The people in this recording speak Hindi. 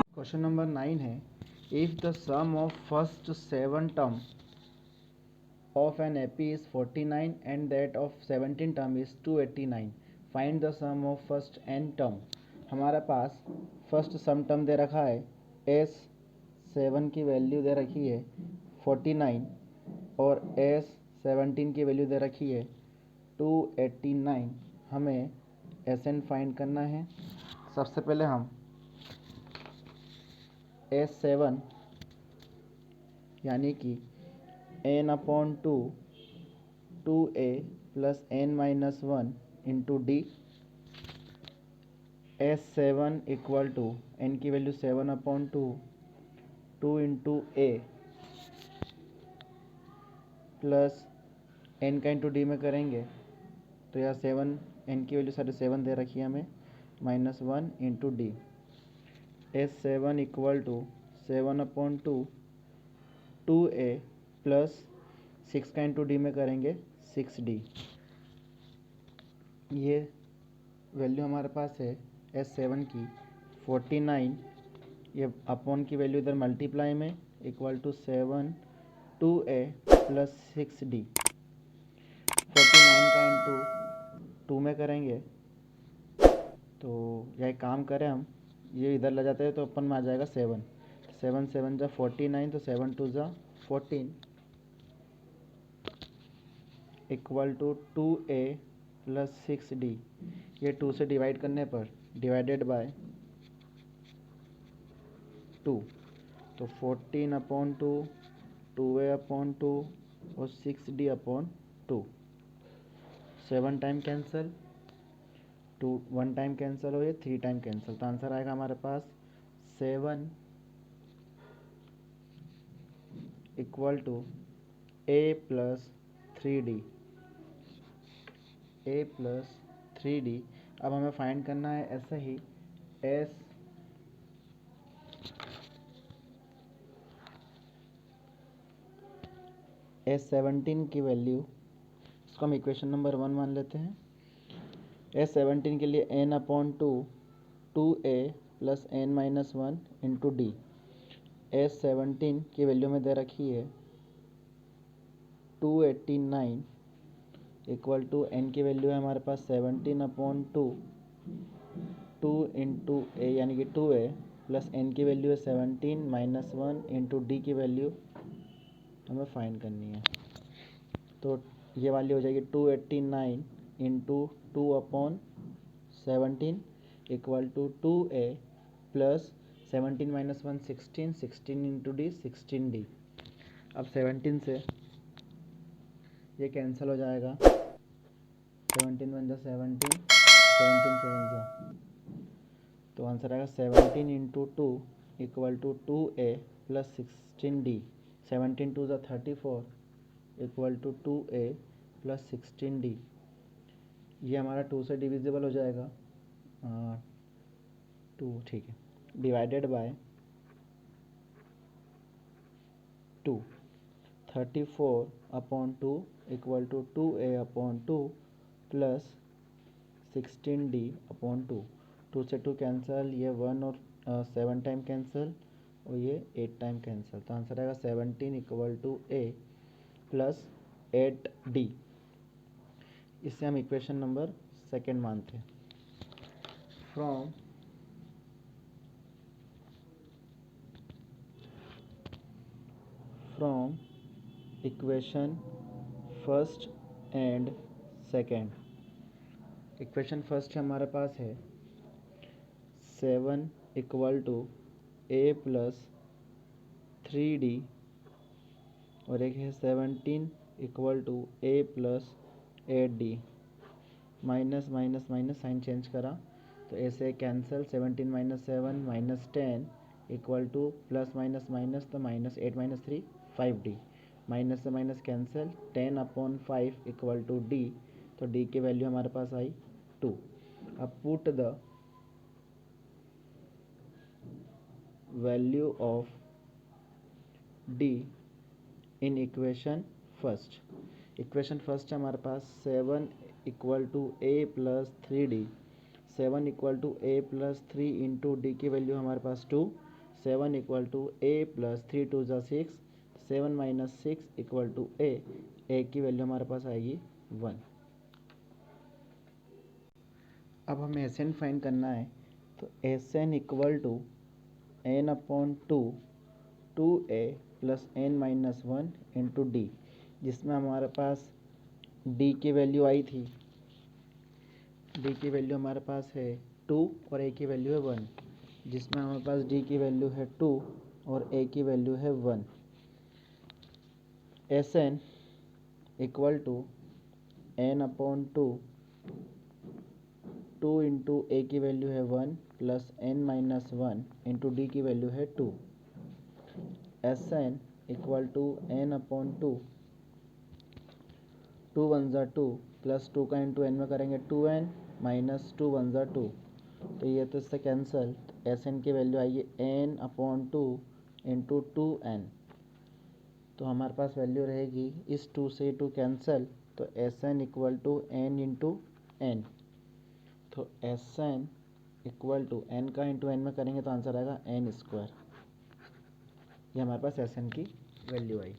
क्वेश्चन नंबर 9 है, if the sum of first 7 term of an AP is 49 and that of 17 term is 289, find the sum of first n term। हमारे पास फर्स्ट सम टर्म दे रखा है, S7 की वैल्यू दे रखी है 49 और S17 की वैल्यू दे रखी है 289। हमें SN फाइंड करना है। सबसे पहले हम S7 यानी कि n upon 2a plus n minus 1 into d. S7 equal to n की value 7 upon 2 into a plus n का इंटू डी में करेंगे तो यह 7, n की वैल्यू 7 दे रखी है हमें, minus 1 into d. S7 equal to 7 upon 2a plus 6 का इंटू डी में करेंगे 6d। ये वैल्यू हमारे पास है S7 की 49, ये अपॉन की वैल्यू इधर मल्टीप्लाई में equal to 7 2a plus 6d। 49 का इंटू 2 में करेंगे तो यह काम करें हम, ये इधर ले जाते हैं तो अपन में आ जाएगा 7 7 जा 49, तो 7 2 जा 14 equal to 2a plus 6d। ये 2 से डिवाइड करने पर डिवाइडेड बाय 2, तो 14 अपॉन 2, 2a अपॉन 2 और 6d upon 2। 7 time cancel, 1 time cancel हो, ये 3 टाइम कैंसिल, तो आंसर आएगा हमारे पास 7 equal to a plus 3d। a plus 3d। अब हमें फाइंड करना है ऐसे ही S17 की वैल्यू, इसको हम इक्वेशन नंबर 1 मान लेते हैं। S17 के लिए n upon 2a plus n minus 1 into D. S17 की वैल्यू में दे रखी है 289 इक्वल टू n की वैल्यू है हमारे पास 17 अपॉन 2 इंटू ए यानी कि 2a प्लस n की वैल्यू है 17 माइनस 1 इंटू डी की वैल्यू हमें फाइंड करनी है। तो ये वाली हो जाएगी 289 into 2 upon 17 equal to 2a plus 17 minus 1 16, 16 into d 16d। अब 17 से ये कैंसिल हो जाएगा, 17 1 जा 17, 17 7 जा, तो आंसर आएगा 17 into 2 equal to 2a plus 16d। 17 2 जा 34 equal to 2a plus 16d। ये हमारा 2 से डिविजिबल हो जाएगा 2, ठीक है, divided by 2। 34 upon 2 equal to 2a upon 2 plus 16d upon 2। 2 से 2 कैंसिल, ये 1 और 7 टाइम कैंसिल और ये 8 टाइम कैंसिल, तो आंसर आएगा 17 equal to a plus 8d। इससे हम इक्वेशन नंबर 2 मानते हैं। From equation first and second. Equation first हमारे पास है 7 equal to a plus 3d और एक है 17 equal to a plus 8d। Minus minus minus sign change करा तो a से cancel, 17 minus 7 minus 10 equal to plus minus minus, तो माइनस 8 माइनस 3 5d। माइनस से minus cancel, 10 upon 5 equal to d, तो d की वैल्यू हमारे पास आई 2। अब put the value of d in equation first. Equation first हमारे पास 7 equal to a plus 3d, 7 equal to a plus 3 into D की वैल्यू हमारे पास 2, 7 इक्वल टू ए प्लस 3 2 ज़ा 6, 7 माइनस 6 इक्वल टू ए की वैल्यू हमारे पास आएगी 1। अब हमें एस एन फाइंड करना है, तो S N equal to N upon two a plus N minus 1 into d, जिसमें हमारे पास डी की वैल्यू आई थी, डी की वैल्यू हमारे पास है 2 और ए की वैल्यू है 1, जिसमें हमारे पास डी की वैल्यू है 2 और ए की वैल्यू है 1। S N equal to N upon two into A की वैल्यू है 1 plus N minus 1 into D की वैल्यू है 2। S N equal to N upon two one ज़ा 2 प्लस 2 का इंटू एन में करेंगे 2n माइनस 2 वन ज़ा 2, तो ये तो इससे कैंसिल, एस एन की वैल्यू आएगी एन अपॉन 2 इंटू 2n, तो हमारे पास वैल्यू रहेगी इस 2 से 2 कैंसिल, तो S N equal to N into N, तो S N equal to N का इंटू एन में करेंगे तो आंसर आएगा n स्क्वायर। ये हमारे पास एस एन की वैल्यू आई।